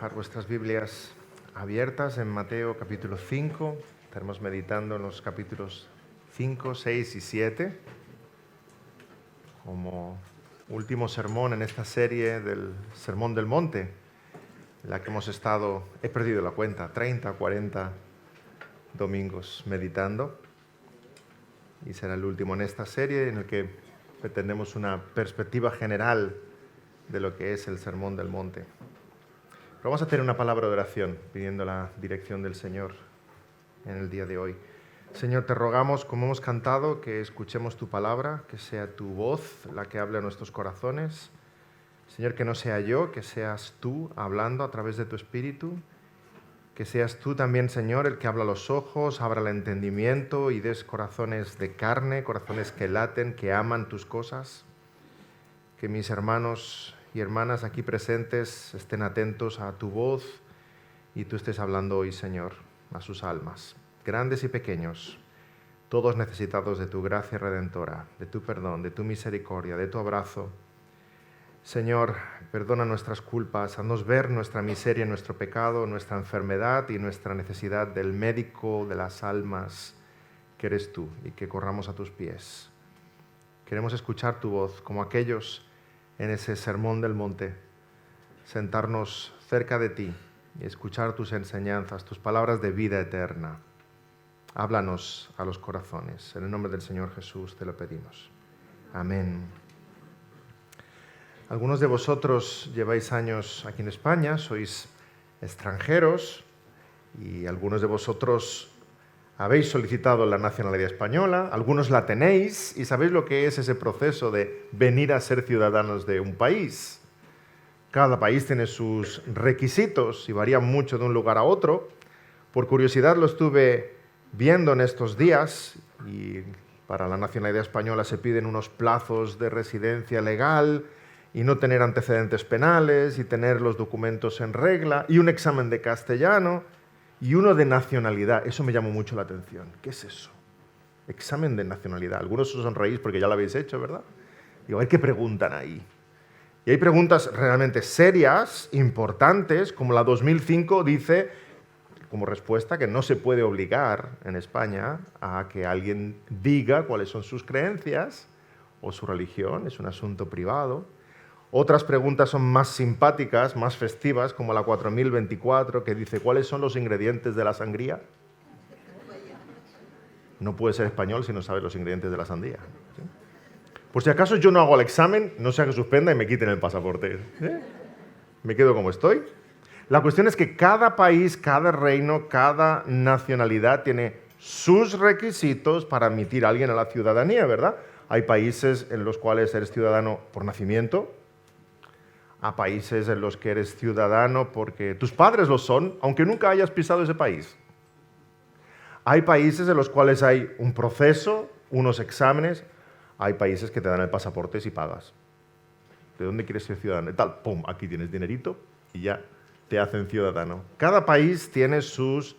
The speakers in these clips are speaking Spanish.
dejar vuestras Biblias abiertas en Mateo capítulo 5. Estaremos meditando en los capítulos 5, 6 y 7 como último sermón en esta serie del Sermón del Monte, en la que hemos estado, he perdido la cuenta, 30, 40 domingos meditando. Y será el último en esta serie en el que pretendemos una perspectiva general de lo que es el Sermón del Monte. Pero vamos a hacer una palabra de oración pidiendo la dirección del Señor en el día de hoy. Señor, te rogamos, como hemos cantado, que escuchemos tu palabra, que sea tu voz la que hable a nuestros corazones. Señor, que no sea yo, que seas tú hablando a través de tu Espíritu. Que seas tú también, Señor, el que abra los ojos, abra el entendimiento y des corazones de carne, corazones que laten, que aman tus cosas. Que mis hermanos y hermanas aquí presentes estén atentos a tu voz y tú estés hablando hoy, Señor, a sus almas, grandes y pequeños, todos necesitados de tu gracia redentora, de tu perdón, de tu misericordia, de tu abrazo. Señor, perdona nuestras culpas, haznos ver nuestra miseria, nuestro pecado, nuestra enfermedad y nuestra necesidad del médico de las almas que eres tú y que corramos a tus pies. Queremos escuchar tu voz como aquellos en ese sermón del monte, sentarnos cerca de ti y escuchar tus enseñanzas, tus palabras de vida eterna. Háblanos a los corazones. En el nombre del Señor Jesús te lo pedimos. Amén. Algunos de vosotros lleváis años aquí en España, sois extranjeros y algunos de vosotros habéis solicitado la nacionalidad española, algunos la tenéis y sabéis lo que es ese proceso de venir a ser ciudadanos de un país. Cada país tiene sus requisitos y varía mucho de un lugar a otro. Por curiosidad lo estuve viendo en estos días y para la nacionalidad española se piden unos plazos de residencia legal y no tener antecedentes penales y tener los documentos en regla y un examen de castellano y uno de nacionalidad. Eso me llamó mucho la atención. ¿Qué es eso? Examen de nacionalidad. Algunos os sonreís porque ya lo habéis hecho, ¿verdad? Digo, a ver qué preguntan ahí. Y hay preguntas realmente serias, importantes, como la 2005 dice, como respuesta, que no se puede obligar en España a que alguien diga cuáles son sus creencias o su religión, es un asunto privado. Otras preguntas son más simpáticas, más festivas, como la 4024, que dice, ¿cuáles son los ingredientes de la sangría? No puede ser español si no sabe los ingredientes de la sandía. ¿Sí? Por si acaso yo no hago el examen, no sea que suspenda y me quiten el pasaporte. Me quedo como estoy. La cuestión es que cada país, cada reino, cada nacionalidad tiene sus requisitos para admitir a alguien a la ciudadanía, ¿verdad? Hay países en los cuales eres ciudadano por nacimiento, a países en los que eres ciudadano porque tus padres lo son, aunque nunca hayas pisado ese país. Hay países en los cuales hay un proceso, unos exámenes. Hay países que te dan el pasaporte si pagas. ¿De dónde quieres ser ciudadano? Y tal, pum, aquí tienes dinerito y ya te hacen ciudadano. Cada país tiene sus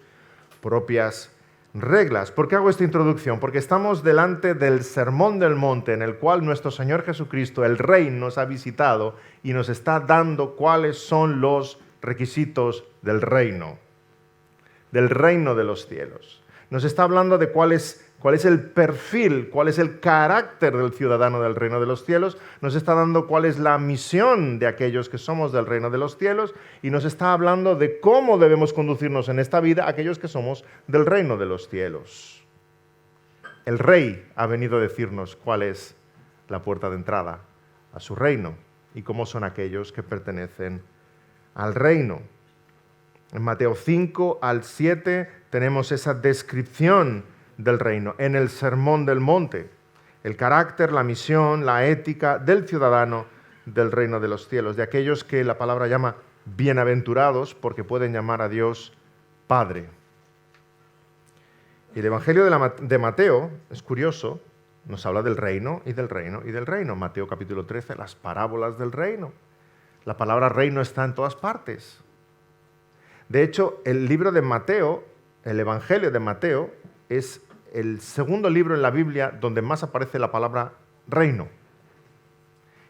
propias reglas. ¿Por qué hago esta introducción? Porque estamos delante del Sermón del Monte, en el cual nuestro Señor Jesucristo, el Rey, nos ha visitado y nos está dando cuáles son los requisitos del reino de los cielos. Nos está hablando de cuál es el perfil, cuál es el carácter del ciudadano del reino de los cielos, nos está dando cuál es la misión de aquellos que somos del reino de los cielos y nos está hablando de cómo debemos conducirnos en esta vida aquellos que somos del reino de los cielos. El Rey ha venido a decirnos cuál es la puerta de entrada a su reino y cómo son aquellos que pertenecen al reino. En Mateo 5 al 7 tenemos esa descripción del reino, en el Sermón del Monte, el carácter, la misión, la ética del ciudadano del reino de los cielos, de aquellos que la palabra llama bienaventurados porque pueden llamar a Dios Padre. Y el Evangelio de Mateo, es curioso, nos habla del reino y del reino y del reino. Mateo capítulo 13, las parábolas del reino. La palabra reino está en todas partes. De hecho, el libro de Mateo, el Evangelio de Mateo, es el segundo libro en la Biblia donde más aparece la palabra reino.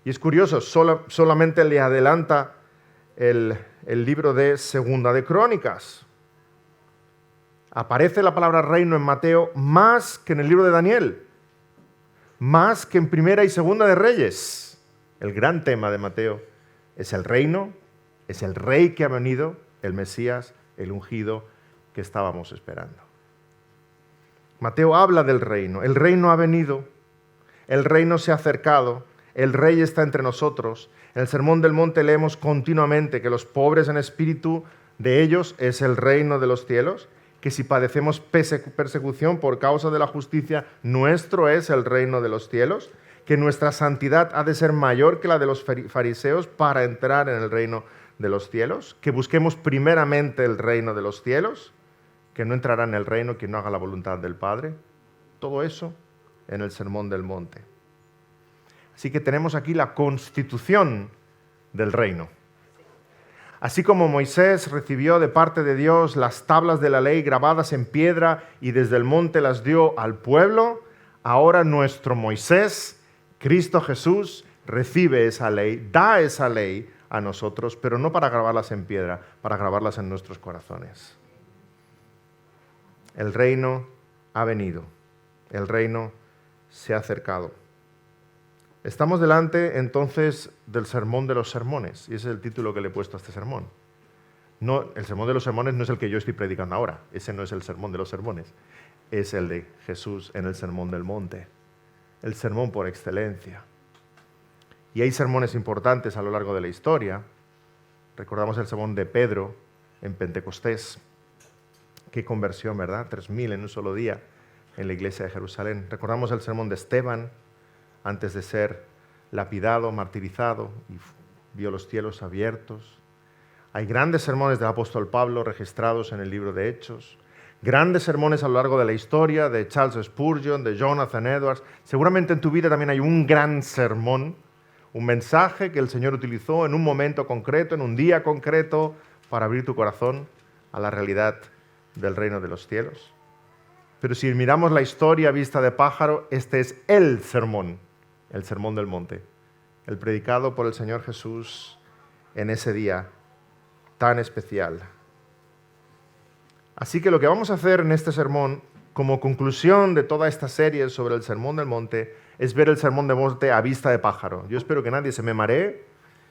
Y es curioso, solamente le adelanta el libro de Segunda de Crónicas. Aparece la palabra reino en Mateo más que en el libro de Daniel, más que en Primera y Segunda de Reyes. El gran tema de Mateo es el reino, es el rey que ha venido, el Mesías, el ungido que estábamos esperando. Mateo habla del reino. El reino ha venido, el reino se ha acercado, el rey está entre nosotros. En el Sermón del Monte leemos continuamente que los pobres en espíritu, de ellos es el reino de los cielos, que si padecemos persecución por causa de la justicia, nuestro es el reino de los cielos, que nuestra santidad ha de ser mayor que la de los fariseos para entrar en el reino de los cielos, que busquemos primeramente el reino de los cielos, que no entrará en el reino quien no haga la voluntad del Padre. Todo eso en el Sermón del Monte. Así que tenemos aquí la constitución del reino. Así como Moisés recibió de parte de Dios las tablas de la ley grabadas en piedra y desde el monte las dio al pueblo, ahora nuestro Moisés, Cristo Jesús, recibe esa ley, da esa ley a nosotros, pero no para grabarlas en piedra, para grabarlas en nuestros corazones. El reino ha venido, el reino se ha acercado. Estamos delante entonces del sermón de los sermones, y ese es el título que le he puesto a este sermón. No, el sermón de los sermones no es el que yo estoy predicando ahora, ese no es el sermón de los sermones, es el de Jesús en el Sermón del Monte, el sermón por excelencia. Y hay sermones importantes a lo largo de la historia. Recordamos el sermón de Pedro en Pentecostés. Qué conversión, ¿verdad? 3.000 en un solo día en la iglesia de Jerusalén. Recordamos el sermón de Esteban, antes de ser lapidado, martirizado, y vio los cielos abiertos. Hay grandes sermones del apóstol Pablo registrados en el libro de Hechos. Grandes sermones a lo largo de la historia de Charles Spurgeon, de Jonathan Edwards. Seguramente en tu vida también hay un gran sermón, un mensaje que el Señor utilizó en un momento concreto, en un día concreto, para abrir tu corazón a la realidad del reino de los cielos. Pero si miramos la historia a vista de pájaro, este es el sermón del monte, el predicado por el Señor Jesús en ese día tan especial. Así que lo que vamos a hacer en este sermón, como conclusión de toda esta serie sobre el Sermón del Monte, es ver el Sermón del Monte a vista de pájaro. Yo espero que nadie se me maree,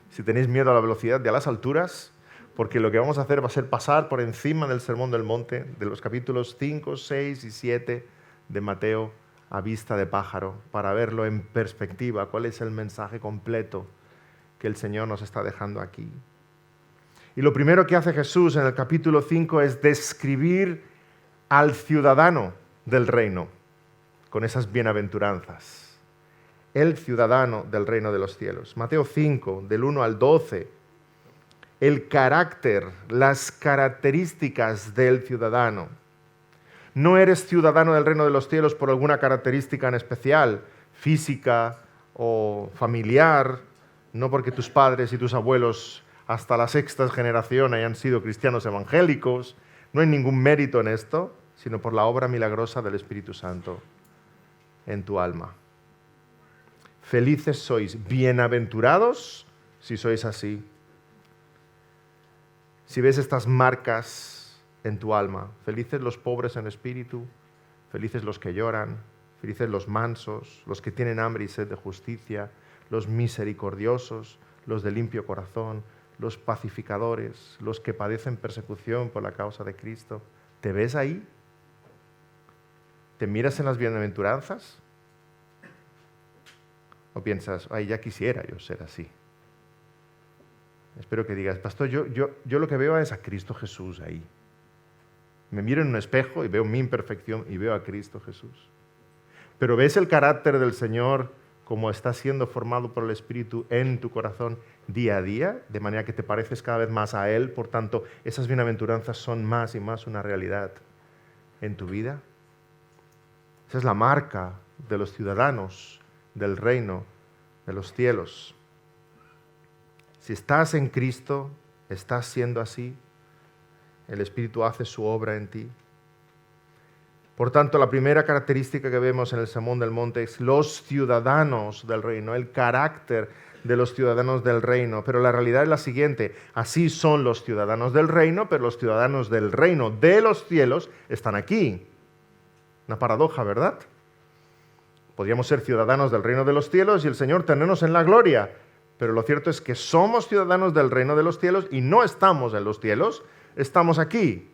si tenéis miedo a la velocidad y a las alturas, porque lo que vamos a hacer va a ser pasar por encima del Sermón del Monte, de los capítulos 5, 6 y 7 de Mateo, a vista de pájaro, para verlo en perspectiva, cuál es el mensaje completo que el Señor nos está dejando aquí. Y lo primero que hace Jesús en el capítulo 5 es describir al ciudadano del reino con esas bienaventuranzas. El ciudadano del reino de los cielos. Mateo 5, del 1 al 12. El carácter, las características del ciudadano. No eres ciudadano del reino de los cielos por alguna característica en especial, física o familiar, no porque tus padres y tus abuelos hasta la sexta generación hayan sido cristianos evangélicos. No hay ningún mérito en esto, sino por la obra milagrosa del Espíritu Santo en tu alma. Felices sois, bienaventurados si sois así. Si ves estas marcas en tu alma, felices los pobres en espíritu, felices los que lloran, felices los mansos, los que tienen hambre y sed de justicia, los misericordiosos, los de limpio corazón, los pacificadores, los que padecen persecución por la causa de Cristo. ¿Te ves ahí? ¿Te miras en las bienaventuranzas? ¿O piensas, ay, ya quisiera yo ser así? Espero que digas, pastor, yo lo que veo es a Cristo Jesús ahí. Me miro en un espejo y veo mi imperfección y veo a Cristo Jesús. Pero ves el carácter del Señor como está siendo formado por el Espíritu en tu corazón día a día, de manera que te pareces cada vez más a Él. Por tanto, esas bienaventuranzas son más y más una realidad en tu vida. Esa es la marca de los ciudadanos del reino de los cielos. Si estás en Cristo, estás siendo así. El Espíritu hace su obra en ti. Por tanto, la primera característica que vemos en el Sermón del Monte es los ciudadanos del reino, el carácter de los ciudadanos del reino. Pero la realidad es la siguiente: así son los ciudadanos del reino, pero los ciudadanos del reino de los cielos están aquí. Una paradoja, ¿verdad? Podríamos ser ciudadanos del reino de los cielos y el Señor tenernos en la gloria, pero lo cierto es que somos ciudadanos del reino de los cielos y no estamos en los cielos, estamos aquí.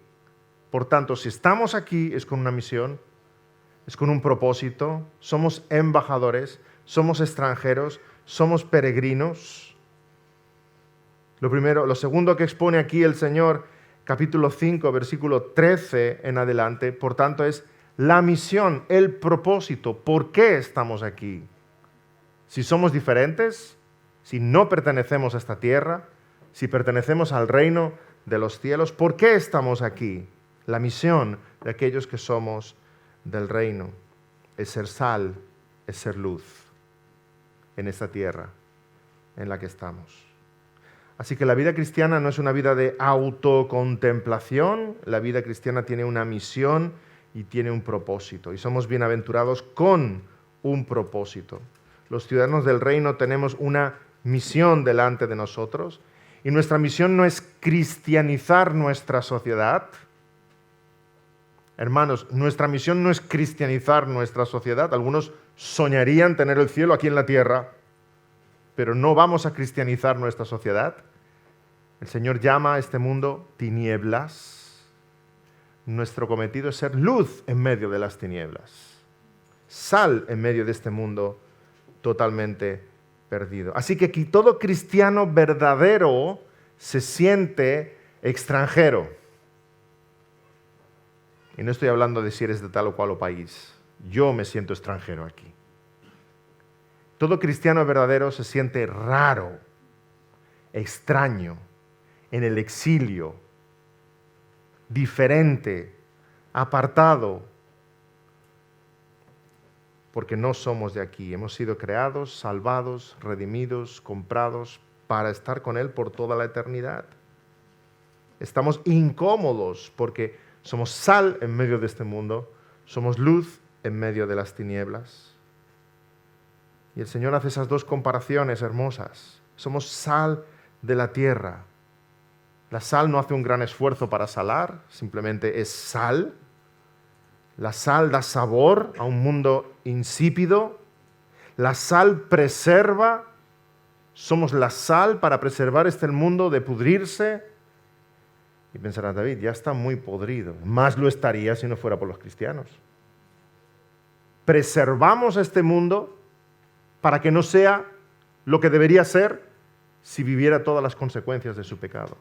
Por tanto, si estamos aquí es con una misión, es con un propósito, somos embajadores, somos extranjeros, somos peregrinos. Lo segundo que expone aquí el Señor, capítulo 5, versículo 13 en adelante, por tanto, es la misión, el propósito. ¿Por qué estamos aquí? Si somos diferentes, si no pertenecemos a esta tierra, si pertenecemos al reino de los cielos, ¿por qué estamos aquí? La misión de aquellos que somos del reino es ser sal, es ser luz en esta tierra en la que estamos. Así que la vida cristiana no es una vida de autocontemplación, la vida cristiana tiene una misión y tiene un propósito, y somos bienaventurados con un propósito. Los ciudadanos del reino tenemos una misión delante de nosotros, y nuestra misión no es cristianizar nuestra sociedad. Hermanos, nuestra misión no es cristianizar nuestra sociedad. Algunos soñarían tener el cielo aquí en la tierra, pero no vamos a cristianizar nuestra sociedad. El Señor llama a este mundo tinieblas. Nuestro cometido es ser luz en medio de las tinieblas, sal en medio de este mundo totalmente perdido. Así que aquí todo cristiano verdadero se siente extranjero. Y no estoy hablando de si eres de tal o cual país. Yo me siento extranjero aquí. Todo cristiano verdadero se siente raro, extraño, en el exilio, diferente, apartado, porque no somos de aquí. Hemos sido creados, salvados, redimidos, comprados para estar con Él por toda la eternidad. Estamos incómodos porque somos sal en medio de este mundo, somos luz en medio de las tinieblas. Y el Señor hace esas dos comparaciones hermosas. Somos sal de la tierra. La sal no hace un gran esfuerzo para salar, simplemente es sal. La sal da sabor a un mundo insípido. La sal preserva. Somos la sal para preservar este mundo de pudrirse. Y pensará David, ya está muy podrido. Más lo estaría si no fuera por los cristianos. Preservamos este mundo para que no sea lo que debería ser si viviera todas las consecuencias de su pecado.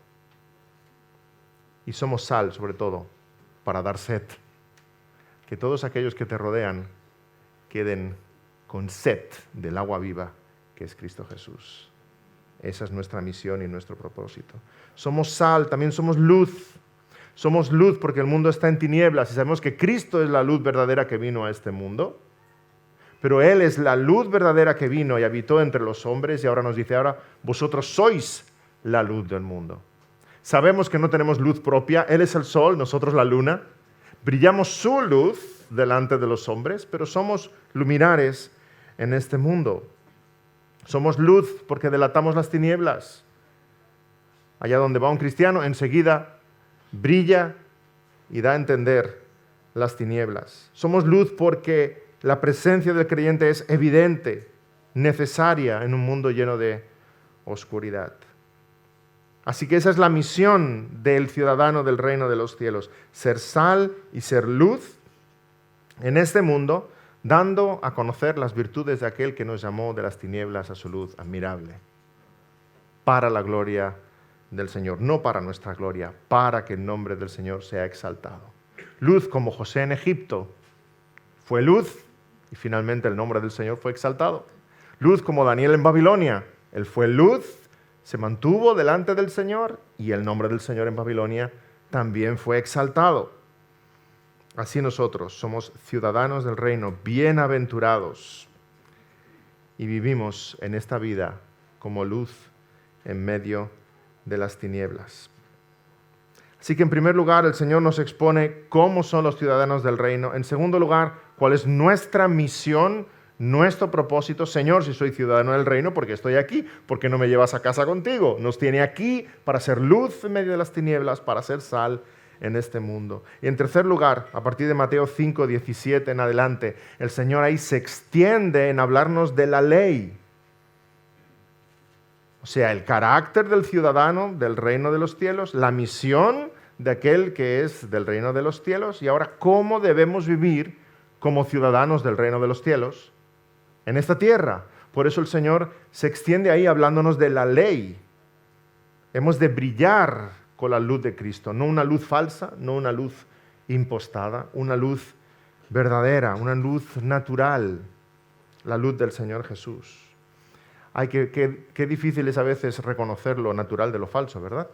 Y somos sal, sobre todo, para dar sed. Que todos aquellos que te rodean queden con sed del agua viva que es Cristo Jesús. Esa es nuestra misión y nuestro propósito. Somos sal, también somos luz. Somos luz porque el mundo está en tinieblas y sabemos que Cristo es la luz verdadera que vino a este mundo. Pero Él es la luz verdadera que vino y habitó entre los hombres y ahora nos dice, ahora vosotros sois la luz del mundo. Sabemos que no tenemos luz propia, Él es el sol, nosotros la luna. Brillamos su luz delante de los hombres, pero somos luminares en este mundo. Somos luz porque delatamos las tinieblas. Allá donde va un cristiano, enseguida brilla y da a entender las tinieblas. Somos luz porque la presencia del creyente es evidente, necesaria en un mundo lleno de oscuridad. Así que esa es la misión del ciudadano del reino de los cielos, ser sal y ser luz en este mundo, dando a conocer las virtudes de aquel que nos llamó de las tinieblas a su luz admirable, para la gloria del Señor, no para nuestra gloria, para que el nombre del Señor sea exaltado. Luz como José en Egipto fue luz y finalmente el nombre del Señor fue exaltado. Luz como Daniel en Babilonia, él fue luz, se mantuvo delante del Señor y el nombre del Señor en Babilonia también fue exaltado. Así nosotros somos ciudadanos del reino, bienaventurados, y vivimos en esta vida como luz en medio de las tinieblas. Así que en primer lugar el Señor nos expone cómo son los ciudadanos del reino. En segundo lugar, cuál es nuestra misión, Nuestro propósito, Señor, si soy ciudadano del reino, ¿por qué estoy aquí? ¿Por qué no me llevas a casa contigo? Nos tiene aquí para ser luz en medio de las tinieblas, para ser sal en este mundo. Y en tercer lugar, a partir de Mateo 5, 17 en adelante, el Señor ahí se extiende en hablarnos de la ley. O sea, el carácter del ciudadano del reino de los cielos, la misión de aquel que es del reino de los cielos, y ahora cómo debemos vivir como ciudadanos del reino de los cielos en esta tierra. Por eso el Señor se extiende ahí hablándonos de la ley. Hemos de brillar con la luz de Cristo, no una luz falsa, no una luz impostada, una luz verdadera, una luz natural, la luz del Señor Jesús. Ay, qué difícil es a veces reconocer lo natural de lo falso, ¿verdad?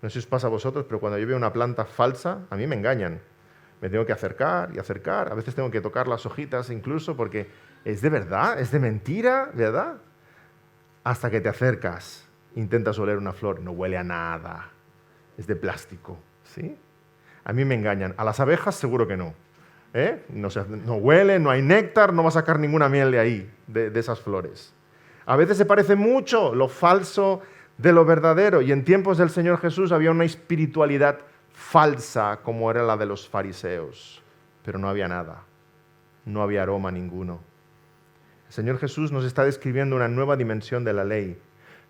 No sé si os pasa a vosotros, pero cuando yo veo una planta falsa, a mí me engañan. Me tengo que acercar y acercar, a veces tengo que tocar las hojitas incluso porque es de verdad, es de mentira, ¿verdad? Hasta que te acercas, intentas oler una flor, no huele a nada, es de plástico, ¿sí? A mí me engañan, a las abejas seguro que no, ¿eh? No huele, no hay néctar, no va a sacar ninguna miel de ahí, de esas flores. A veces se parece mucho lo falso de lo verdadero, y en tiempos del Señor Jesús había una espiritualidad falsa como era la de los fariseos, pero no había nada, no había aroma ninguno. El Señor Jesús nos está describiendo una nueva dimensión de la ley.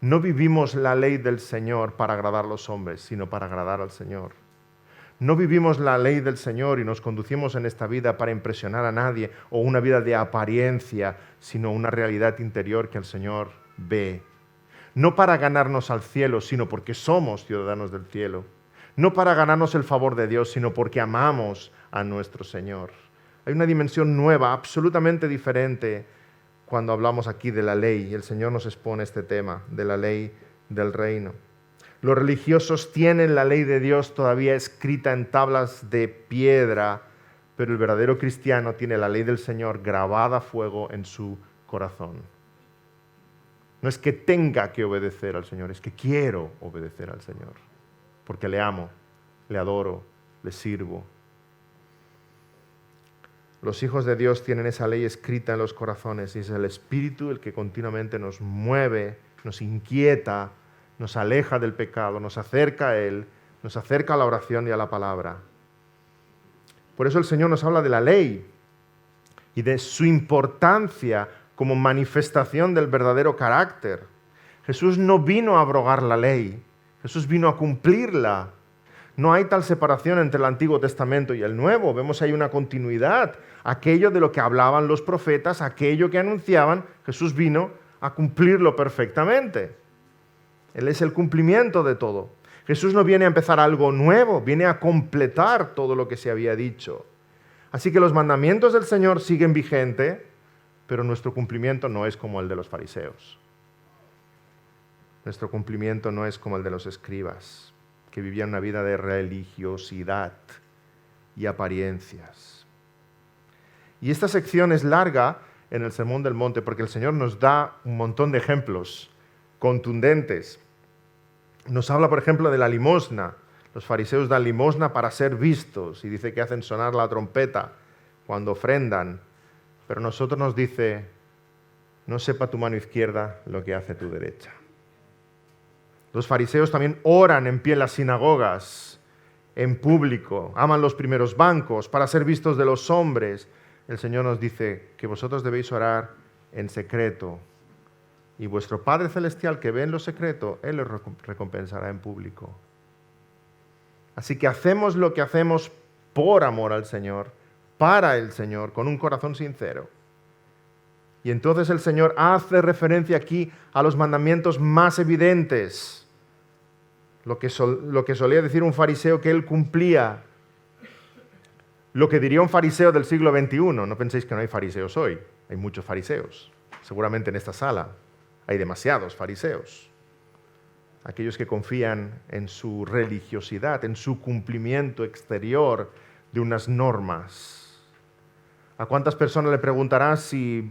No vivimos la ley del Señor para agradar a los hombres, sino para agradar al Señor. No vivimos la ley del Señor y nos conducimos en esta vida para impresionar a nadie o una vida de apariencia, sino una realidad interior que el Señor ve. No para ganarnos al cielo, sino porque somos ciudadanos del cielo. No para ganarnos el favor de Dios, sino porque amamos a nuestro Señor. Hay una dimensión nueva, absolutamente diferente, cuando hablamos aquí de la ley, y el Señor nos expone este tema de la ley del reino. Los religiosos tienen la ley de Dios todavía escrita en tablas de piedra, pero el verdadero cristiano tiene la ley del Señor grabada a fuego en su corazón. No es que tenga que obedecer al Señor, es que quiero obedecer al Señor, porque le amo, le adoro, le sirvo. Los hijos de Dios tienen esa ley escrita en los corazones y es el Espíritu el que continuamente nos mueve, nos inquieta, nos aleja del pecado, nos acerca a Él, nos acerca a la oración y a la palabra. Por eso el Señor nos habla de la ley y de su importancia como manifestación del verdadero carácter. Jesús no vino a abrogar la ley, Jesús vino a cumplirla. No hay tal separación entre el Antiguo Testamento y el Nuevo. Vemos ahí una continuidad. Aquello de lo que hablaban los profetas, aquello que anunciaban, Jesús vino a cumplirlo perfectamente. Él es el cumplimiento de todo. Jesús no viene a empezar algo nuevo, viene a completar todo lo que se había dicho. Así que los mandamientos del Señor siguen vigentes, pero nuestro cumplimiento no es como el de los fariseos. Nuestro cumplimiento no es como el de los escribas, que vivían una vida de religiosidad y apariencias. Y esta sección es larga en el Sermón del Monte porque el Señor nos da un montón de ejemplos contundentes. Nos habla, por ejemplo, de la limosna. Los fariseos dan limosna para ser vistos y dice que hacen sonar la trompeta cuando ofrendan. Pero nosotros nos dice, no sepa tu mano izquierda lo que hace tu derecha. Los fariseos también oran en pie en las sinagogas, en público, aman los primeros bancos para ser vistos de los hombres. El Señor nos dice que vosotros debéis orar en secreto y vuestro Padre Celestial que ve en lo secreto, Él os recompensará en público. Así que hacemos lo que hacemos por amor al Señor, para el Señor, con un corazón sincero. Y entonces el Señor hace referencia aquí a los mandamientos más evidentes, lo que solía decir un fariseo que él cumplía, lo que diría un fariseo del siglo XXI. No penséis que no hay fariseos hoy, hay muchos fariseos. Seguramente en esta sala hay demasiados fariseos. Aquellos que confían en su religiosidad, en su cumplimiento exterior de unas normas. ¿A cuántas personas le preguntarás si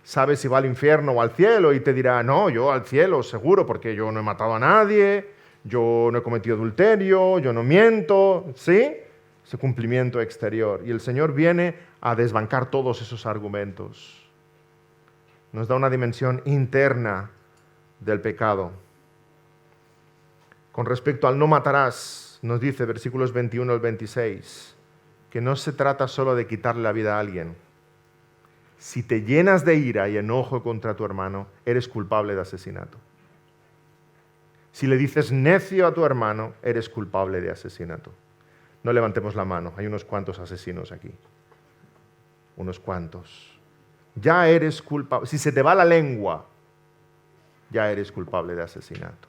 sabe si va al infierno o al cielo? Y te dirá, no, yo al cielo seguro, porque yo no he matado a nadie, yo no he cometido adulterio, yo no miento, ¿sí? Ese cumplimiento exterior. Y el Señor viene a desbancar todos esos argumentos. nos da una dimensión interna del pecado. Con respecto al no matarás, nos dice versículos 21 al 26, que no se trata solo de quitarle la vida a alguien. Si te llenas de ira y enojo contra tu hermano, eres culpable de asesinato. Si le dices necio a tu hermano, eres culpable de asesinato. No levantemos la mano, hay unos cuantos asesinos aquí. Unos cuantos. Ya eres culpable. Si se te va la lengua, ya eres culpable de asesinato.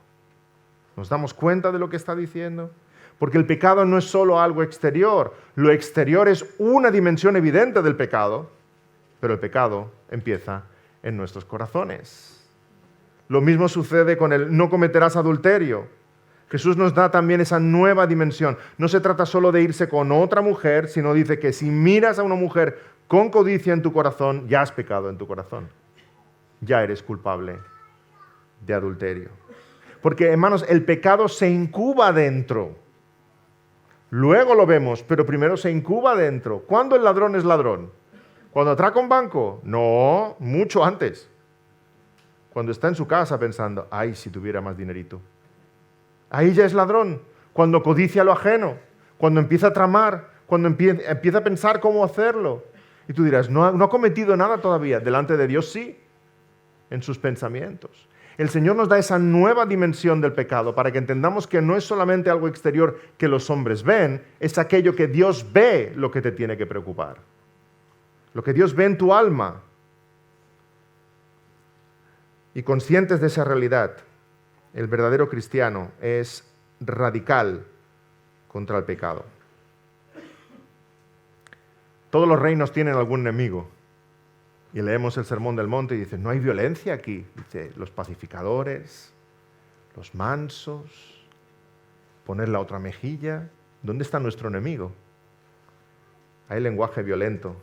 ¿Nos damos cuenta de lo que está diciendo? Porque el pecado no es solo algo exterior. Lo exterior es una dimensión evidente del pecado, pero el pecado empieza en nuestros corazones. Lo mismo sucede con el no cometerás adulterio. Jesús nos da también esa nueva dimensión. No se trata solo de irse con otra mujer, sino dice que si miras a una mujer con codicia en tu corazón, ya has pecado en tu corazón. Ya eres culpable de adulterio. Porque, hermanos, el pecado se incuba dentro. Luego lo vemos, pero primero se incuba dentro. ¿Cuándo el ladrón es ladrón? ¿Cuando atraca un banco? No, mucho antes. Cuando está en su casa pensando, ay, si tuviera más dinerito. Ahí ya es ladrón. Cuando codicia lo ajeno, cuando empieza a tramar, cuando empieza a pensar cómo hacerlo. Y tú dirás, no ha cometido nada todavía. Delante de Dios sí, en sus pensamientos. El Señor nos da esa nueva dimensión del pecado para que entendamos que no es solamente algo exterior que los hombres ven, es aquello que Dios ve lo que te tiene que preocupar. Lo que Dios ve en tu alma. Y conscientes de esa realidad, el verdadero cristiano es radical contra el pecado. Todos los reinos tienen algún enemigo. Y leemos el Sermón del Monte y dice, no hay violencia aquí. Dice, los pacificadores, los mansos, poner la otra mejilla. ¿Dónde está nuestro enemigo? Hay lenguaje violento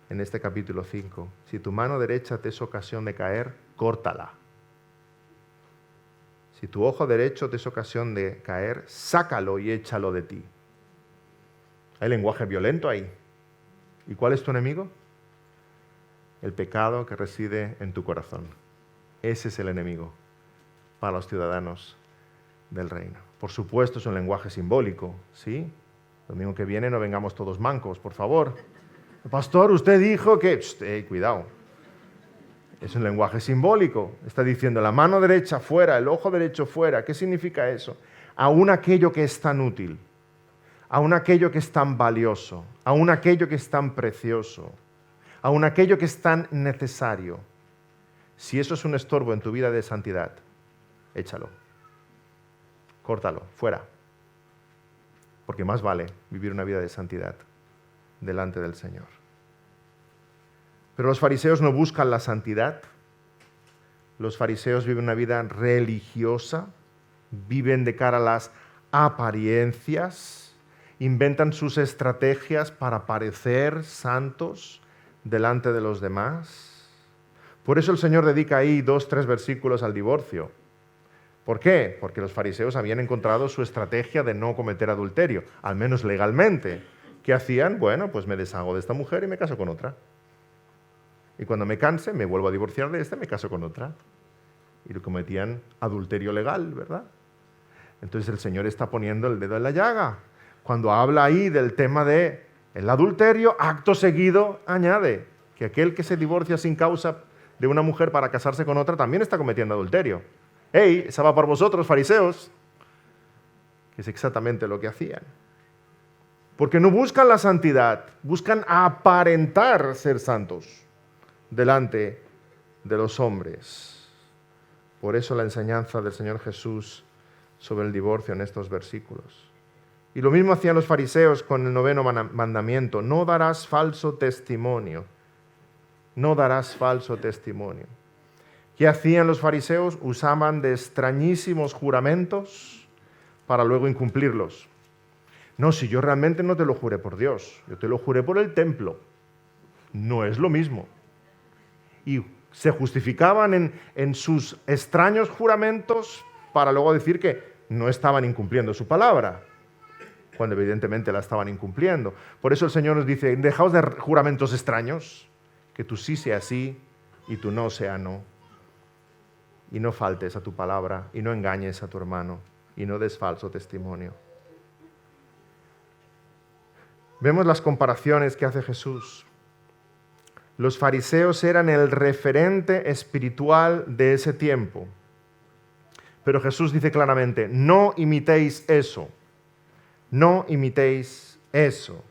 en este capítulo 5. Si tu mano derecha te es ocasión de caer, córtala. Si tu ojo derecho te es ocasión de caer, sácalo y échalo de ti. Hay lenguaje violento ahí. ¿Y cuál es tu enemigo? El pecado que reside en tu corazón. Ese es el enemigo para los ciudadanos del reino. Por supuesto es un lenguaje simbólico, ¿sí? El domingo que viene no vengamos todos mancos, por favor. Pastor, usted dijo que... cuidado. Es un lenguaje simbólico. Está diciendo la mano derecha fuera, el ojo derecho fuera. ¿Qué significa eso? Aún aquello que es tan útil, aún aquello que es tan valioso, aún aquello que es tan precioso, aún aquello que es tan necesario. Si eso es un estorbo en tu vida de santidad, échalo. Córtalo, fuera. Porque más vale vivir una vida de santidad delante del Señor. Pero los fariseos no buscan la santidad. Los fariseos viven una vida religiosa, viven de cara a las apariencias, inventan sus estrategias para parecer santos delante de los demás. Por eso el Señor dedica ahí 2-3 versículos al divorcio. ¿Por qué? Porque los fariseos habían encontrado su estrategia de no cometer adulterio, al menos legalmente. ¿Qué hacían? Bueno, pues me deshago de esta mujer y me caso con otra. Y cuando me canse, me vuelvo a divorciar de esta y me caso con otra. Y cometían adulterio legal, ¿verdad? Entonces el Señor está poniendo el dedo en la llaga. Cuando habla ahí del tema del adulterio, acto seguido añade que aquel que se divorcia sin causa de una mujer para casarse con otra también está cometiendo adulterio. ¡Ey! Esa va por vosotros, fariseos. Que es exactamente lo que hacían. Porque no buscan la santidad, buscan aparentar ser santos delante de los hombres. Por eso la enseñanza del Señor Jesús sobre el divorcio en estos versículos. Y lo mismo hacían los fariseos con el 9º mandamiento. No darás falso testimonio. No darás falso testimonio. ¿Qué hacían los fariseos? Usaban de extrañísimos juramentos para luego incumplirlos. No, si yo realmente no te lo juré por Dios, yo te lo juré por el templo. No es lo mismo. Y se justificaban en sus extraños juramentos para luego decir que no estaban incumpliendo su palabra, cuando evidentemente la estaban incumpliendo. Por eso el Señor nos dice, dejaos de juramentos extraños, que tu sí sea sí y tu no sea no. Y no faltes a tu palabra, y no engañes a tu hermano, y no des falso testimonio. Vemos las comparaciones que hace Jesús. Los fariseos eran el referente espiritual de ese tiempo. Pero Jesús dice claramente, no imitéis eso. No imitéis eso.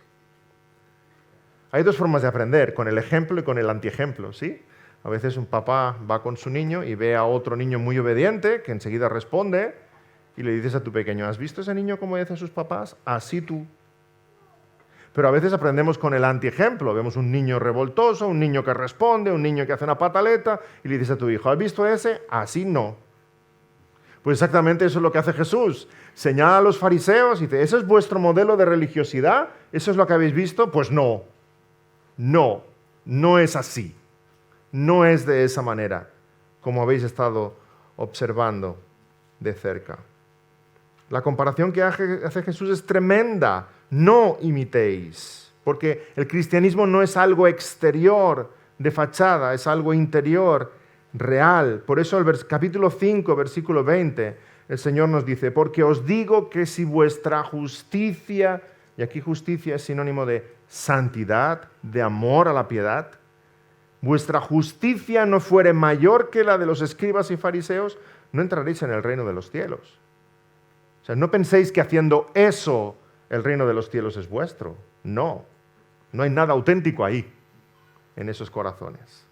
Hay dos formas de aprender, con el ejemplo y con el antiejemplo, ¿sí? A veces un papá va con su niño y ve a otro niño muy obediente, que enseguida responde, y le dices a tu pequeño, ¿has visto ese niño cómo obedece a sus papás? Así tú. Pero a veces aprendemos con el antiejemplo. Vemos un niño revoltoso, un niño que responde, un niño que hace una pataleta, y le dices a tu hijo, ¿has visto ese? Así no. Pues exactamente eso es lo que hace Jesús. Señala a los fariseos y dice, ¿ese es vuestro modelo de religiosidad? ¿Eso es lo que habéis visto? Pues no. No es así. No es de esa manera, como habéis estado observando de cerca. La comparación que hace Jesús es tremenda. No imitéis, porque el cristianismo no es algo exterior de fachada, es algo interior, real. Por eso el capítulo 5, versículo 20, el Señor nos dice, porque os digo que si vuestra justicia, y aquí justicia es sinónimo de santidad, de amor a la piedad, vuestra justicia no fuere mayor que la de los escribas y fariseos, no entraréis en el reino de los cielos. O sea, no penséis que haciendo eso el reino de los cielos es vuestro. No hay nada auténtico ahí, en esos corazones.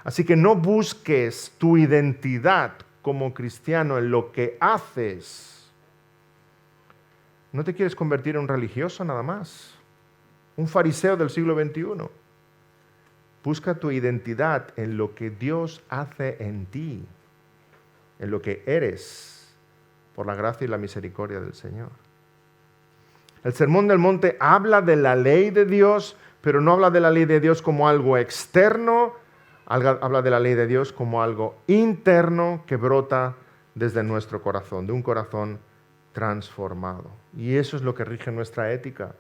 Así que no busques tu identidad como cristiano en lo que haces. No te quieres convertir en un religioso nada más, un fariseo del siglo XXI. Busca tu identidad en lo que Dios hace en ti, en lo que eres, por la gracia y la misericordia del Señor. El Sermón del Monte habla de la ley de Dios, pero no habla de la ley de Dios como algo externo, habla de la ley de Dios como algo interno que brota desde nuestro corazón, de un corazón transformado. Y eso es lo que rige nuestra ética.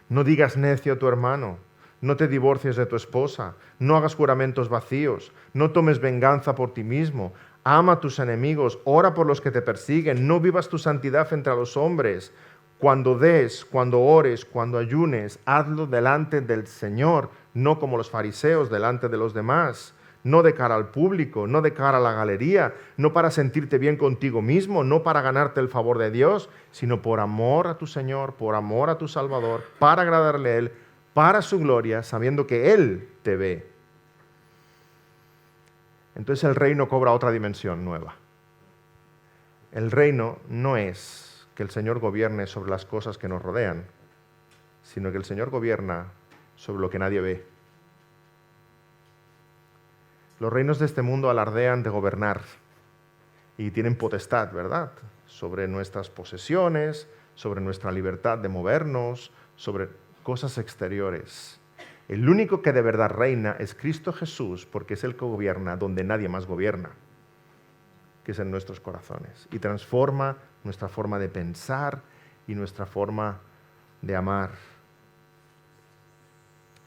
No digas necio a tu hermano, no te divorcies de tu esposa, no hagas juramentos vacíos, no tomes venganza por ti mismo, ama a tus enemigos, ora por los que te persiguen, no vivas tu santidad frente a los hombres. Cuando des, cuando ores, cuando ayunes, hazlo delante del Señor, no como los fariseos delante de los demás, no de cara al público, no de cara a la galería, no para sentirte bien contigo mismo, no para ganarte el favor de Dios, sino por amor a tu Señor, por amor a tu Salvador, para agradarle a Él, para su gloria, sabiendo que Él te ve. Entonces el reino cobra otra dimensión nueva. El reino no es que el Señor gobierne sobre las cosas que nos rodean, sino que el Señor gobierna sobre lo que nadie ve. Los reinos de este mundo alardean de gobernar y tienen potestad, ¿verdad?, sobre nuestras posesiones, sobre nuestra libertad de movernos, sobre cosas exteriores. El único que de verdad reina es Cristo Jesús, porque es el que gobierna donde nadie más gobierna, que es en nuestros corazones, y transforma nuestra forma de pensar y nuestra forma de amar.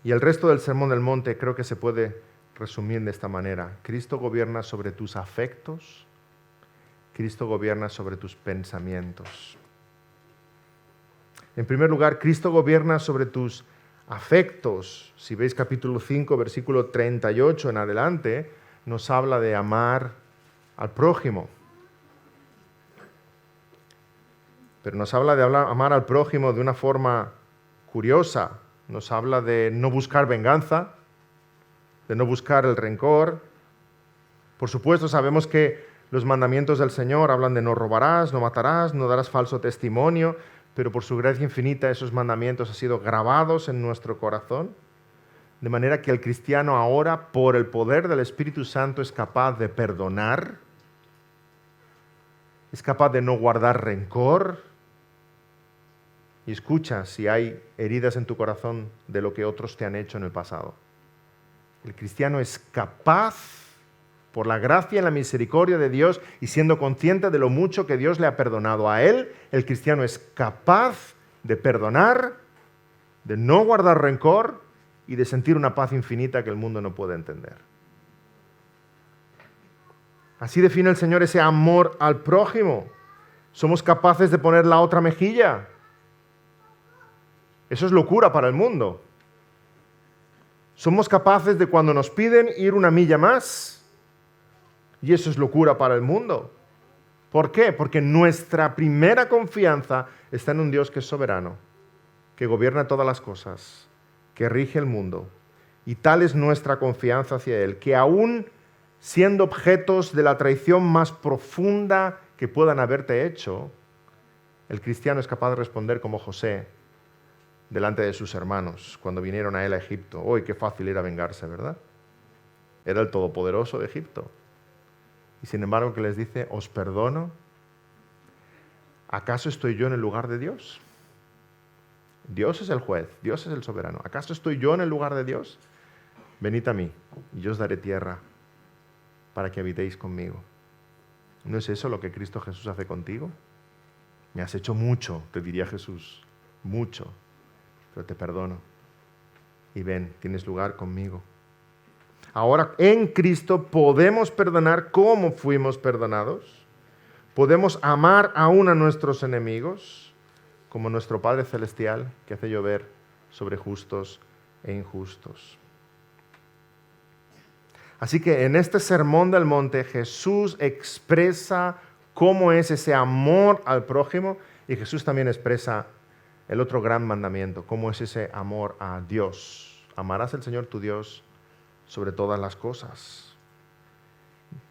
Y el resto del Sermón del Monte creo que se puede resumir de esta manera. Cristo gobierna sobre tus afectos, Cristo gobierna sobre tus pensamientos. En primer lugar, Cristo gobierna sobre tus afectos. Si veis capítulo 5, versículo 38 en adelante, nos habla de amar al prójimo. Pero nos habla de amar al prójimo de una forma curiosa. Nos habla de no buscar venganza, de no buscar el rencor. Por supuesto, sabemos que los mandamientos del Señor hablan de no robarás, no matarás, no darás falso testimonio, pero por su gracia infinita esos mandamientos han sido grabados en nuestro corazón, de manera que el cristiano ahora, por el poder del Espíritu Santo, es capaz de perdonar, es capaz de no guardar rencor. Y escucha si hay heridas en tu corazón de lo que otros te han hecho en el pasado. El cristiano es capaz, por la gracia y la misericordia de Dios, y siendo consciente de lo mucho que Dios le ha perdonado a él, el cristiano es capaz de perdonar, de no guardar rencor y de sentir una paz infinita que el mundo no puede entender. Así define el Señor ese amor al prójimo. Somos capaces de poner la otra mejilla. Eso es locura para el mundo. Somos capaces de, cuando nos piden, ir una milla más. Y eso es locura para el mundo. ¿Por qué? Porque nuestra primera confianza está en un Dios que es soberano, que gobierna todas las cosas, que rige el mundo. Y tal es nuestra confianza hacia Él, que aún siendo objetos de la traición más profunda que puedan haberte hecho, el cristiano es capaz de responder como José delante de sus hermanos cuando vinieron a él a Egipto. ¡Uy, qué fácil era vengarse!, ¿verdad? Era el todopoderoso de Egipto. Y sin embargo, ¿qué les dice? Os perdono. ¿Acaso estoy yo en el lugar de Dios? Dios es el juez, Dios es el soberano. ¿Acaso estoy yo en el lugar de Dios? Venid a mí y yo os daré tierra para que habitéis conmigo. ¿No es eso lo que Cristo Jesús hace contigo? Me has hecho mucho, te diría Jesús, mucho, pero te perdono. Y ven, tienes lugar conmigo. Ahora en Cristo podemos perdonar como fuimos perdonados. Podemos amar aún a nuestros enemigos, como nuestro Padre Celestial, que hace llover sobre justos e injustos. Así que en este Sermón del Monte Jesús expresa cómo es ese amor al prójimo, y Jesús también expresa el otro gran mandamiento, cómo es ese amor a Dios. Amarás al Señor tu Dios sobre todas las cosas.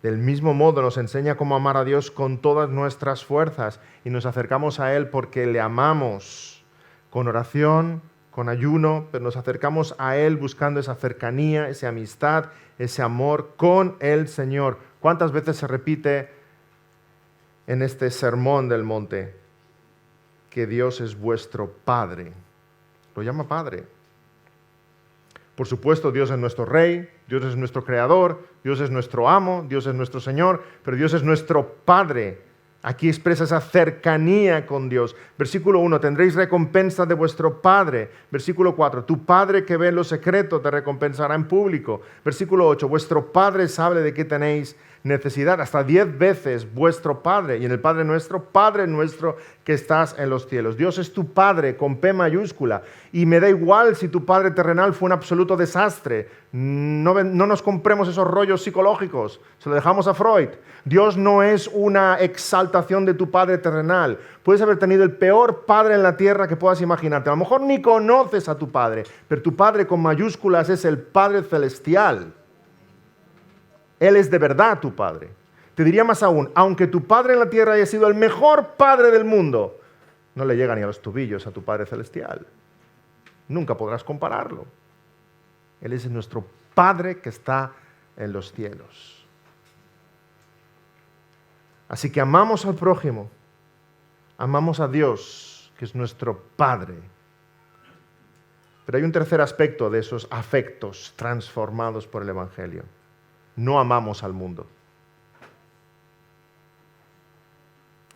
Del mismo modo nos enseña cómo amar a Dios con todas nuestras fuerzas, y nos acercamos a Él porque le amamos con oración, con ayuno, pero nos acercamos a Él buscando esa cercanía, esa amistad, ese amor con el Señor. ¿Cuántas veces se repite en este Sermón del Monte que Dios es vuestro Padre? Lo llama Padre. Por supuesto, Dios es nuestro Rey, Dios es nuestro Creador, Dios es nuestro Amo, Dios es nuestro Señor, pero Dios es nuestro Padre. Aquí expresa esa cercanía con Dios. Versículo 1, tendréis recompensa de vuestro Padre. Versículo 4, tu Padre que ve en lo secreto te recompensará en público. Versículo 8, vuestro Padre sabe de qué tenéis necesidad. Hasta 10 veces vuestro Padre. Y en el Padre nuestro que estás en los cielos. Dios es tu Padre con P mayúscula. Y me da igual si tu Padre terrenal fue un absoluto desastre. No nos compremos esos rollos psicológicos. Se lo dejamos a Freud. Dios no es una exaltación de tu Padre terrenal. Puedes haber tenido el peor padre en la tierra que puedas imaginarte. A lo mejor ni conoces a tu Padre, pero tu Padre con mayúsculas es el Padre celestial. Él es de verdad tu Padre. Te diría más aún, aunque tu Padre en la tierra haya sido el mejor Padre del mundo, no le llega ni a los tobillos a tu Padre celestial. Nunca podrás compararlo. Él es nuestro Padre que está en los cielos. Así que amamos al prójimo, amamos a Dios, que es nuestro Padre. Pero hay un tercer aspecto de esos afectos transformados por el Evangelio. No amamos al mundo.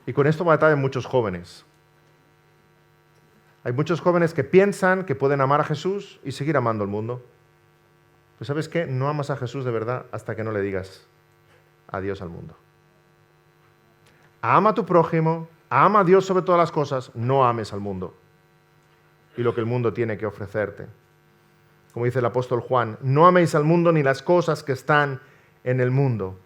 Y con esto batallan muchos jóvenes. Hay muchos jóvenes que piensan que pueden amar a Jesús y seguir amando al mundo. Pues ¿sabes qué? No amas a Jesús de verdad hasta que no le digas adiós al mundo. Ama a tu prójimo, ama a Dios sobre todas las cosas, no ames al mundo y lo que el mundo tiene que ofrecerte. Como dice el apóstol Juan, no améis al mundo ni las cosas que están en el mundo.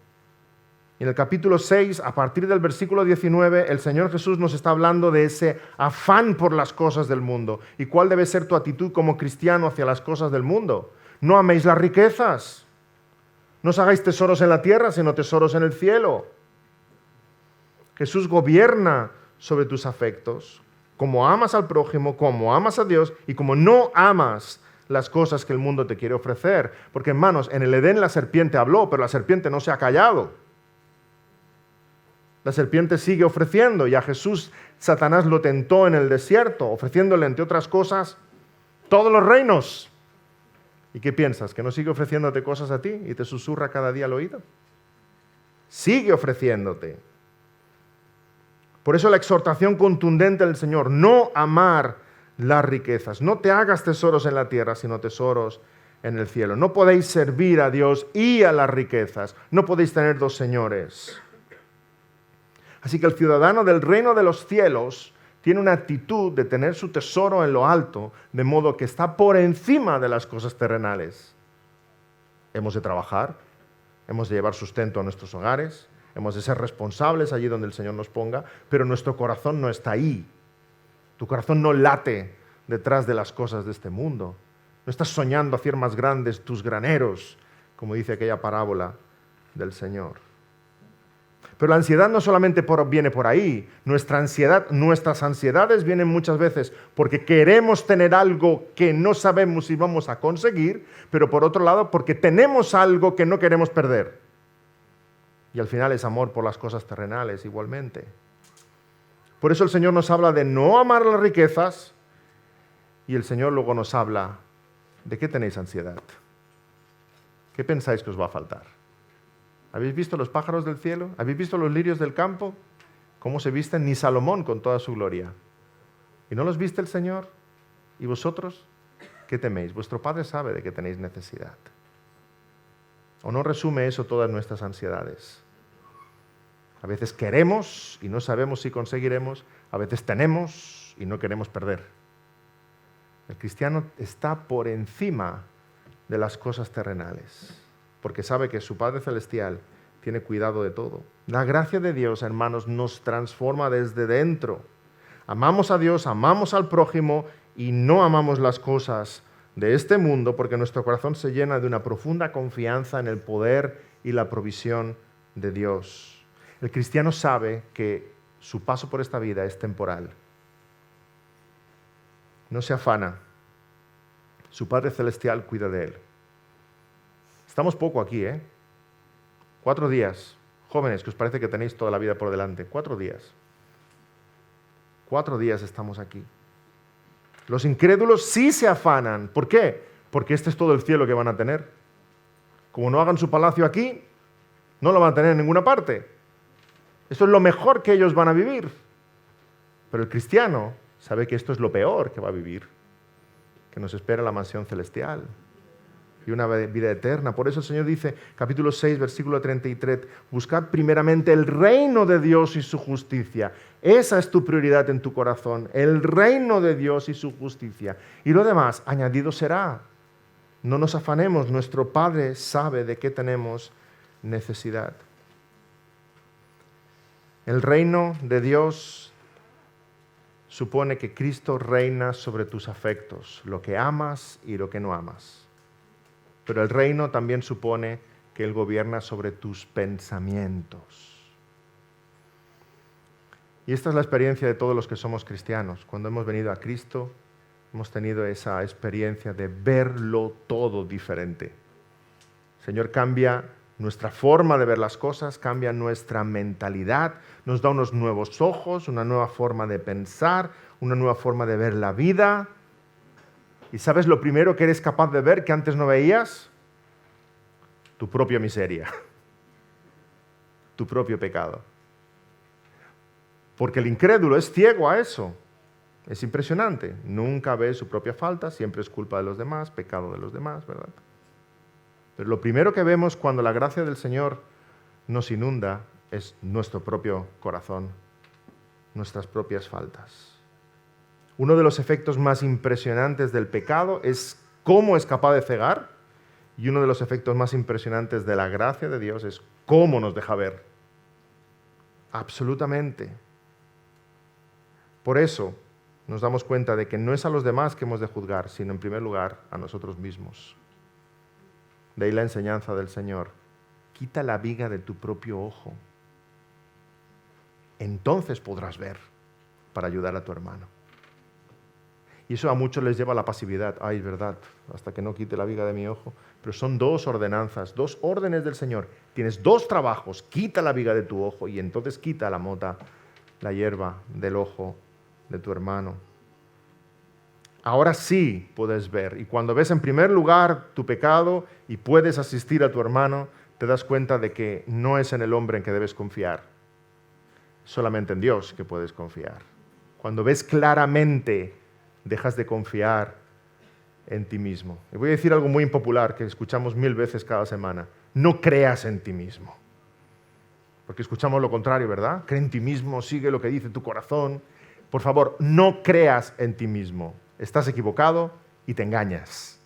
Y en el capítulo 6, a partir del versículo 19, el Señor Jesús nos está hablando de ese afán por las cosas del mundo. ¿Y cuál debe ser tu actitud como cristiano hacia las cosas del mundo? No améis las riquezas. No os hagáis tesoros en la tierra, sino tesoros en el cielo. Jesús gobierna sobre tus afectos, como amas al prójimo, como amas a Dios y como no amas las cosas que el mundo te quiere ofrecer. Porque, hermanos, en el Edén la serpiente habló, pero la serpiente no se ha callado. La serpiente sigue ofreciendo y a Jesús Satanás lo tentó en el desierto, ofreciéndole, entre otras cosas, todos los reinos. ¿Y qué piensas? ¿Que no sigue ofreciéndote cosas a ti y te susurra cada día al oído? Sigue ofreciéndote. Por eso la exhortación contundente del Señor, no amar las riquezas. No te hagas tesoros en la tierra, sino tesoros en el cielo. No podéis servir a Dios y a las riquezas. No podéis tener dos señores. Así que el ciudadano del reino de los cielos tiene una actitud de tener su tesoro en lo alto, de modo que está por encima de las cosas terrenales. Hemos de trabajar, hemos de llevar sustento a nuestros hogares, hemos de ser responsables allí donde el Señor nos ponga, pero nuestro corazón no está ahí. Tu corazón no late detrás de las cosas de este mundo. No estás soñando hacer más grandes tus graneros, como dice aquella parábola del Señor. Pero la ansiedad no solamente viene por ahí. Nuestras ansiedades vienen muchas veces porque queremos tener algo que no sabemos si vamos a conseguir, pero por otro lado porque tenemos algo que no queremos perder. Y al final es amor por las cosas terrenales igualmente. Por eso el Señor nos habla de no amar las riquezas y el Señor luego nos habla de qué tenéis ansiedad. ¿Qué pensáis que os va a faltar? ¿Habéis visto los pájaros del cielo? ¿Habéis visto los lirios del campo? ¿Cómo se visten? Ni Salomón con toda su gloria. ¿Y no los viste el Señor? ¿Y vosotros? ¿Qué teméis? Vuestro Padre sabe de qué tenéis necesidad. ¿O no resume eso todas nuestras ansiedades? A veces queremos y no sabemos si conseguiremos. A veces tenemos y no queremos perder. El cristiano está por encima de las cosas terrenales, porque sabe que su Padre Celestial tiene cuidado de todo. La gracia de Dios, hermanos, nos transforma desde dentro. Amamos a Dios, amamos al prójimo y no amamos las cosas de este mundo porque nuestro corazón se llena de una profunda confianza en el poder y la provisión de Dios. El cristiano sabe que su paso por esta vida es temporal. No se afana. Su Padre Celestial cuida de él. Estamos poco aquí, 4 días. Jóvenes, que os parece que tenéis toda la vida por delante. 4 días. 4 días estamos aquí. Los incrédulos sí se afanan. ¿Por qué? Porque este es todo el cielo que van a tener. Como no hagan su palacio aquí, no lo van a tener en ninguna parte. Esto es lo mejor que ellos van a vivir. Pero el cristiano sabe que esto es lo peor que va a vivir, que nos espera la mansión celestial y una vida eterna. Por eso el Señor dice, capítulo 6, versículo 33, buscad primeramente el reino de Dios y su justicia. Esa es tu prioridad en tu corazón, el reino de Dios y su justicia. Y lo demás, añadido será. No nos afanemos, nuestro Padre sabe de qué tenemos necesidad. El reino de Dios supone que Cristo reina sobre tus afectos, lo que amas y lo que no amas. Pero el reino también supone que Él gobierna sobre tus pensamientos. Y esta es la experiencia de todos los que somos cristianos. Cuando hemos venido a Cristo, hemos tenido esa experiencia de verlo todo diferente. El Señor cambia nuestra forma de ver las cosas, cambia nuestra mentalidad, nos da unos nuevos ojos, una nueva forma de pensar, una nueva forma de ver la vida. ¿Y sabes lo primero que eres capaz de ver que antes no veías? Tu propia miseria, tu propio pecado. Porque el incrédulo es ciego a eso. Es impresionante. Nunca ve su propia falta, siempre es culpa de los demás, pecado de los demás, ¿verdad? Pero lo primero que vemos cuando la gracia del Señor nos inunda es nuestro propio corazón, nuestras propias faltas. Uno de los efectos más impresionantes del pecado es cómo es capaz de cegar, y uno de los efectos más impresionantes de la gracia de Dios es cómo nos deja ver. Absolutamente. Por eso nos damos cuenta de que no es a los demás que hemos de juzgar, sino en primer lugar a nosotros mismos. De ahí la enseñanza del Señor. Quita la viga de tu propio ojo. Entonces podrás ver para ayudar a tu hermano. Y eso a muchos les lleva a la pasividad. Ay, es verdad, hasta que no quite la viga de mi ojo. Pero son 2 ordenanzas, 2 órdenes del Señor. Tienes 2 trabajos. Quita la viga de tu ojo y entonces quita la mota, la hierba del ojo de tu hermano. Ahora sí puedes ver. Y cuando ves en primer lugar tu pecado y puedes asistir a tu hermano, te das cuenta de que no es en el hombre en que debes confiar. Solamente en Dios que puedes confiar. Cuando ves claramente dejas de confiar en ti mismo. Y voy a decir algo muy impopular que escuchamos 1000 veces cada semana. No creas en ti mismo. Porque escuchamos lo contrario, ¿verdad? Cree en ti mismo, sigue lo que dice tu corazón. Por favor, no creas en ti mismo. Estás equivocado y te engañas.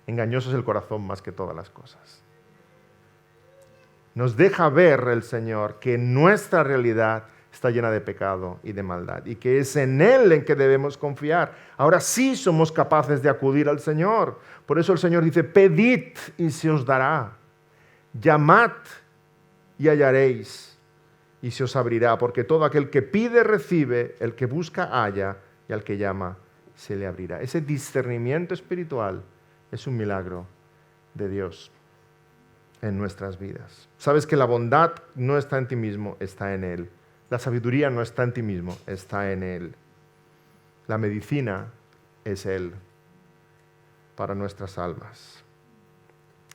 Engañoso es el corazón más que todas las cosas. Nos deja ver el Señor que nuestra realidad está llena de pecado y de maldad y que es en Él en que debemos confiar. Ahora sí somos capaces de acudir al Señor. Por eso el Señor dice, pedid y se os dará. Llamad y hallaréis y se os abrirá, porque todo aquel que pide recibe, el que busca halla y al que llama se le abrirá. Ese discernimiento espiritual es un milagro de Dios en nuestras vidas. Sabes que la bondad no está en ti mismo, está en Él. La sabiduría no está en ti mismo, está en Él. La medicina es Él para nuestras almas.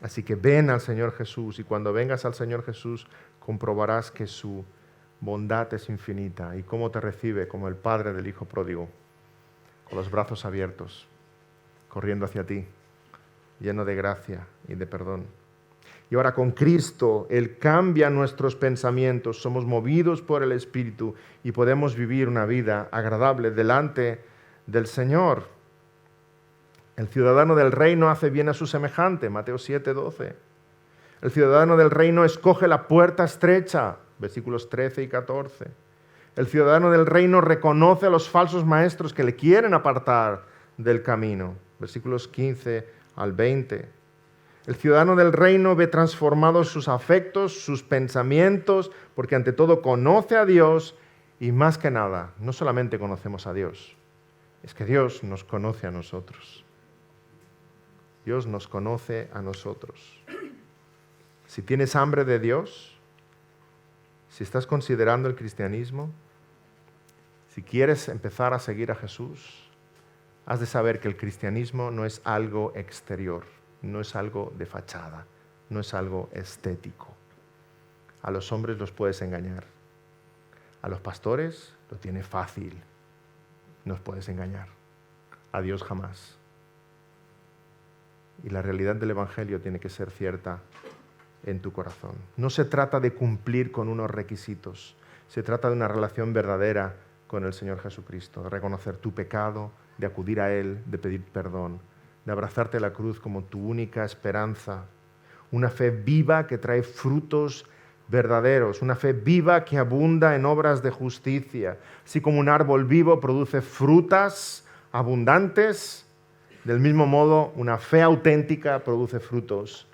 Así que ven al Señor Jesús y cuando vengas al Señor Jesús comprobarás que su bondad es infinita y cómo te recibe como el padre del hijo pródigo, con los brazos abiertos, corriendo hacia ti, lleno de gracia y de perdón. Y ahora con Cristo, Él cambia nuestros pensamientos, somos movidos por el Espíritu y podemos vivir una vida agradable delante del Señor. El ciudadano del reino hace bien a su semejante, Mateo 7:12. El ciudadano del reino escoge la puerta estrecha, versículos 13 y 14. El ciudadano del reino reconoce a los falsos maestros que le quieren apartar del camino, versículos 15 al 20. El ciudadano del reino ve transformados sus afectos, sus pensamientos, porque ante todo conoce a Dios y más que nada, no solamente conocemos a Dios, es que Dios nos conoce a nosotros. Dios nos conoce a nosotros. Si tienes hambre de Dios, si estás considerando el cristianismo, si quieres empezar a seguir a Jesús, has de saber que el cristianismo no es algo exterior, no es algo de fachada, no es algo estético. A los hombres los puedes engañar. A los pastores lo tiene fácil. Nos puedes engañar. A Dios jamás. Y la realidad del Evangelio tiene que ser cierta en tu corazón. No se trata de cumplir con unos requisitos. Se trata de una relación verdadera con el Señor Jesucristo, de reconocer tu pecado, de acudir a Él, de pedir perdón, de abrazarte a la cruz como tu única esperanza. Una fe viva que trae frutos verdaderos, una fe viva que abunda en obras de justicia. Así como un árbol vivo produce frutas abundantes, del mismo modo una fe auténtica produce frutos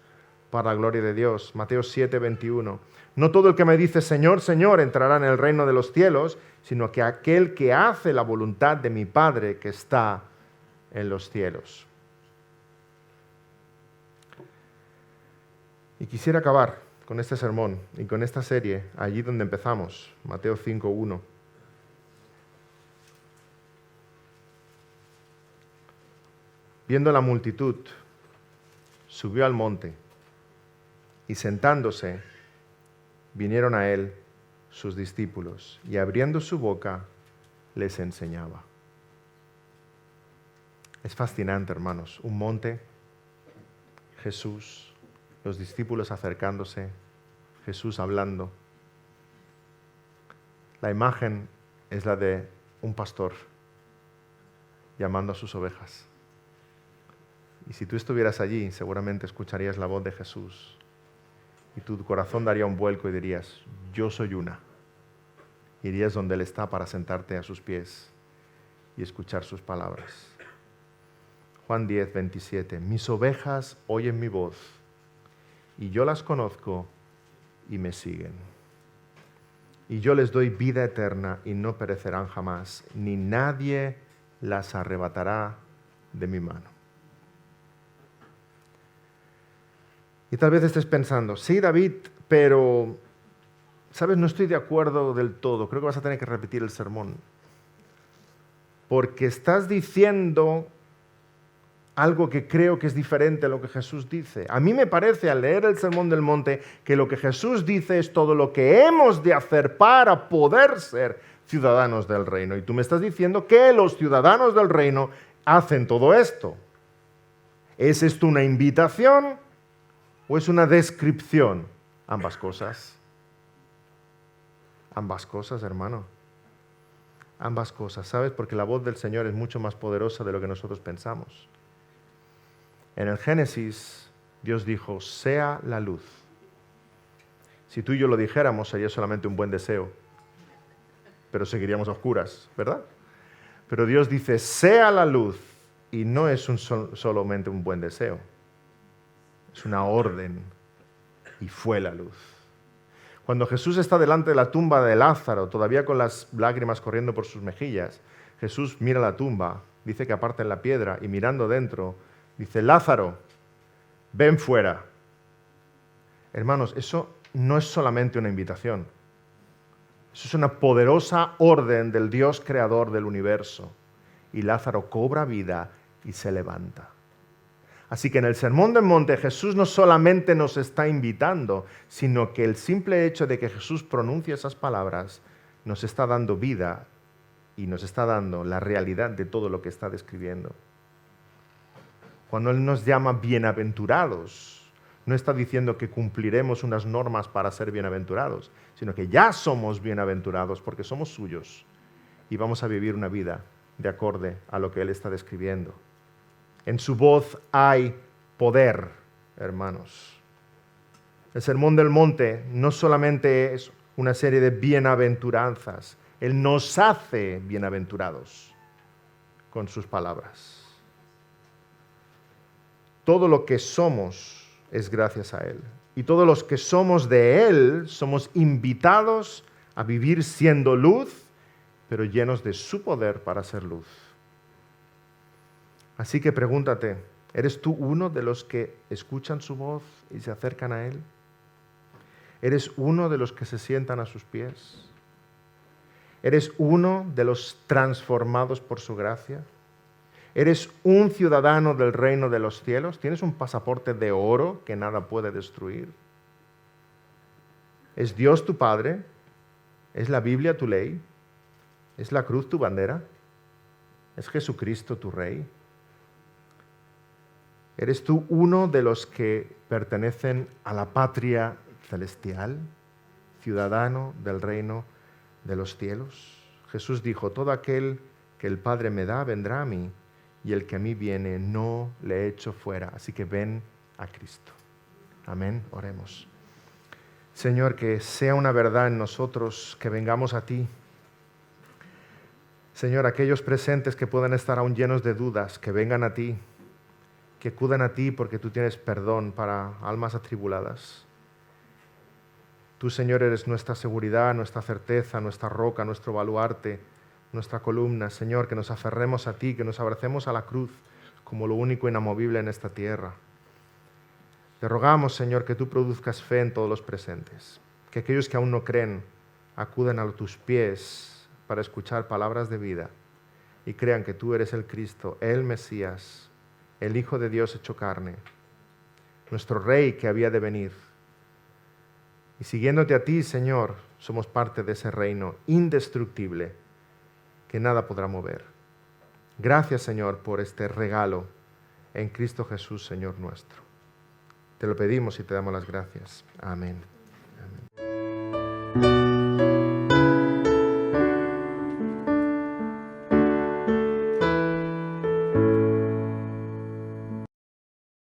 para la gloria de Dios. Mateo 7:21. No todo el que me dice Señor, Señor entrará en el reino de los cielos, sino que aquel que hace la voluntad de mi Padre que está en los cielos. Y quisiera acabar con este sermón y con esta serie allí donde empezamos, Mateo 5:1. Viendo la multitud, subió al monte y sentándose, vinieron a él sus discípulos y abriendo su boca les enseñaba. Es fascinante, hermanos, un monte, Jesús, los discípulos acercándose, Jesús hablando. La imagen es la de un pastor llamando a sus ovejas. Y si tú estuvieras allí, seguramente escucharías la voz de Jesús y tu corazón daría un vuelco y dirías, yo soy una. Irías donde Él está para sentarte a sus pies y escuchar sus palabras. Juan 10:27. Mis ovejas oyen mi voz y yo las conozco y me siguen. Y yo les doy vida eterna y no perecerán jamás, ni nadie las arrebatará de mi mano. Y tal vez estés pensando, sí, David, pero, ¿sabes? No estoy de acuerdo del todo. Creo que vas a tener que repetir el sermón. Porque estás diciendo algo que creo que es diferente a lo que Jesús dice. A mí me parece, al leer el Sermón del Monte, que lo que Jesús dice es todo lo que hemos de hacer para poder ser ciudadanos del reino. Y tú me estás diciendo que los ciudadanos del reino hacen todo esto. ¿Es esto una invitación o es una descripción? Ambas cosas. Ambas cosas, hermano. Ambas cosas, ¿sabes? Porque la voz del Señor es mucho más poderosa de lo que nosotros pensamos. En el Génesis, Dios dijo, sea la luz. Si tú y yo lo dijéramos, sería solamente un buen deseo, pero seguiríamos a oscuras, ¿verdad? Pero Dios dice, sea la luz, y no es solamente un buen deseo, es una orden, y fue la luz. Cuando Jesús está delante de la tumba de Lázaro, todavía con las lágrimas corriendo por sus mejillas, Jesús mira la tumba, dice que aparten la piedra, y mirando dentro, dice, Lázaro, ven fuera. Hermanos, eso no es solamente una invitación. Eso es una poderosa orden del Dios creador del universo. Y Lázaro cobra vida y se levanta. Así que en el Sermón del Monte Jesús no solamente nos está invitando, sino que el simple hecho de que Jesús pronuncie esas palabras nos está dando vida y nos está dando la realidad de todo lo que está describiendo. Cuando Él nos llama bienaventurados, no está diciendo que cumpliremos unas normas para ser bienaventurados, sino que ya somos bienaventurados porque somos suyos y vamos a vivir una vida de acorde a lo que Él está describiendo. En su voz hay poder, hermanos. El Sermón del Monte no solamente es una serie de bienaventuranzas, Él nos hace bienaventurados con sus palabras. Todo lo que somos es gracias a Él. Y todos los que somos de Él somos invitados a vivir siendo luz, pero llenos de su poder para ser luz. Así que pregúntate, ¿eres tú uno de los que escuchan su voz y se acercan a Él? ¿Eres uno de los que se sientan a sus pies? ¿Eres uno de los transformados por su gracia? ¿Eres un ciudadano del reino de los cielos? ¿Tienes un pasaporte de oro que nada puede destruir? ¿Es Dios tu Padre? ¿Es la Biblia tu ley? ¿Es la cruz tu bandera? ¿Es Jesucristo tu Rey? ¿Eres tú uno de los que pertenecen a la patria celestial, ciudadano del reino de los cielos? Jesús dijo, todo aquel que el Padre me da vendrá a mí, y el que a mí viene no le echo fuera. Así que ven a Cristo. Amén. Oremos. Señor, que sea una verdad en nosotros, que vengamos a ti. Señor, aquellos presentes que puedan estar aún llenos de dudas, que vengan a ti, que acudan a ti porque tú tienes perdón para almas atribuladas. Tú, Señor, eres nuestra seguridad, nuestra certeza, nuestra roca, nuestro baluarte, nuestra columna. Señor, que nos aferremos a ti, que nos abracemos a la cruz como lo único inamovible en esta tierra. Te rogamos, Señor, que tú produzcas fe en todos los presentes, que aquellos que aún no creen acudan a tus pies para escuchar palabras de vida y crean que tú eres el Cristo, el Mesías, el Hijo de Dios hecho carne, nuestro Rey que había de venir. Y siguiéndote a ti, Señor, somos parte de ese reino indestructible que nada podrá mover. Gracias, Señor, por este regalo en Cristo Jesús, Señor nuestro. Te lo pedimos y te damos las gracias. Amén.